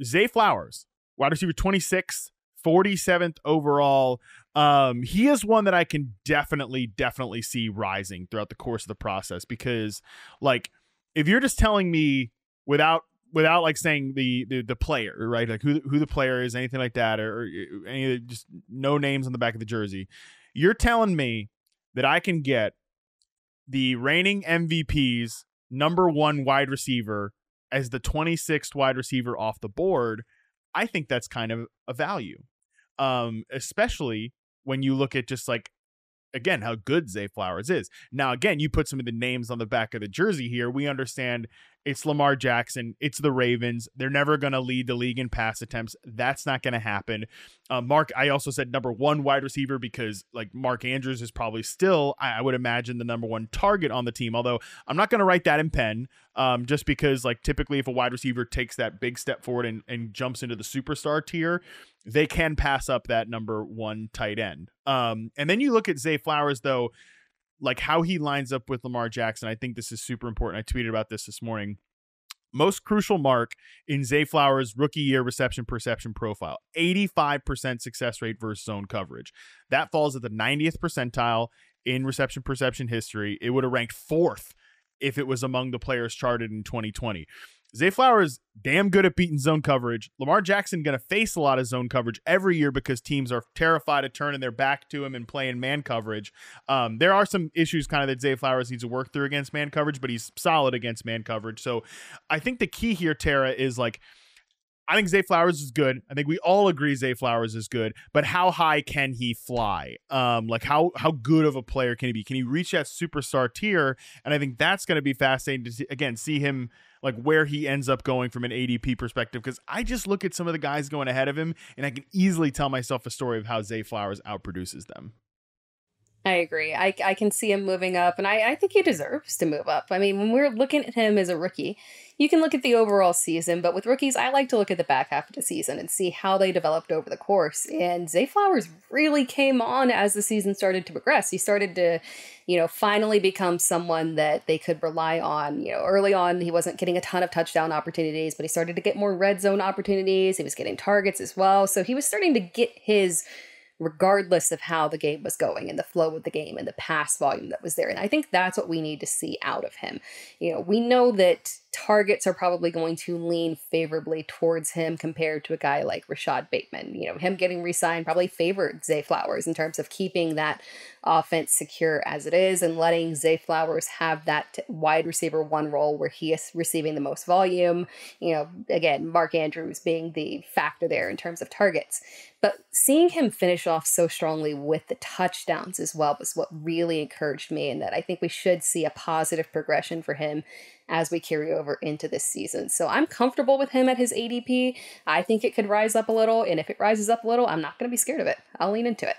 Zay Flowers, wide receiver 26th, 47th overall. He is one that I can definitely see rising throughout the course of the process, because like, if you're just telling me without like saying the player, right? Like who the player is, anything like that, or any, just no names on the back of the jersey. You're telling me that I can get the reigning MVP's number one wide receiver as the 26th wide receiver off the board. I think that's kind of a value. Especially when you look at just like, again, how good Zay Flowers is. Now, again, you put some of the names on the back of the jersey here. We understand it's Lamar Jackson. It's the Ravens. They're never going to lead the league in pass attempts. That's not going to happen. Mark, I also said number one wide receiver because like Mark Andrews is probably still, I would imagine, the number one target on the team. Although I'm not going to write that in pen, just because like typically if a wide receiver takes that big step forward and jumps into the superstar tier, they can pass up that number one tight end. And then you look at Zay Flowers, though, like how he lines up with Lamar Jackson. I think this is super important. I tweeted about this morning. Most crucial mark in Zay Flowers' rookie year reception perception profile, 85% success rate versus zone coverage. That falls at the 90th percentile in reception perception history. It would have ranked 4th if it was among the players charted in 2020. Zay Flowers, damn good at beating zone coverage. Lamar Jackson going to face a lot of zone coverage every year because teams are terrified of turning their back to him and playing man coverage. There are some issues kind of that Zay Flowers needs to work through against man coverage, but he's solid against man coverage. So I think the key here, Tara, is like, I think Zay Flowers is good. I think we all agree Zay Flowers is good, but how high can he fly? Like how good of a player can he be? Can he reach that superstar tier? And I think that's going to be fascinating to see, again, see him like where he ends up going from an ADP perspective. Because I just look at some of the guys going ahead of him and I can easily tell myself a story of how Zay Flowers outproduces them. I agree. I can see him moving up, and I think he deserves to move up. I mean, when we're looking at him as a rookie, you can look at the overall season, but with rookies, I like to look at the back half of the season and see how they developed over the course. And Zay Flowers really came on as the season started to progress. He started to, finally become someone that they could rely on. Early on, he wasn't getting a ton of touchdown opportunities, but he started to get more red zone opportunities. He was getting targets as well. So he was starting to get his, regardless of how the game was going and the flow of the game and the pass volume that was there. And I think that's what we need to see out of him. We know that targets are probably going to lean favorably towards him compared to a guy like Rashad Bateman. Him getting re-signed probably favored Zay Flowers in terms of keeping that offense secure as it is and letting Zay Flowers have that wide receiver one role where he is receiving the most volume. Again, Mark Andrews being the factor there in terms of targets. But seeing him finish off so strongly with the touchdowns as well was what really encouraged me, and that I think we should see a positive progression for him as we carry over into this season. So I'm comfortable with him at his ADP. I think it could rise up a little, and if it rises up a little, I'm not going to be scared of it. I'll lean into it.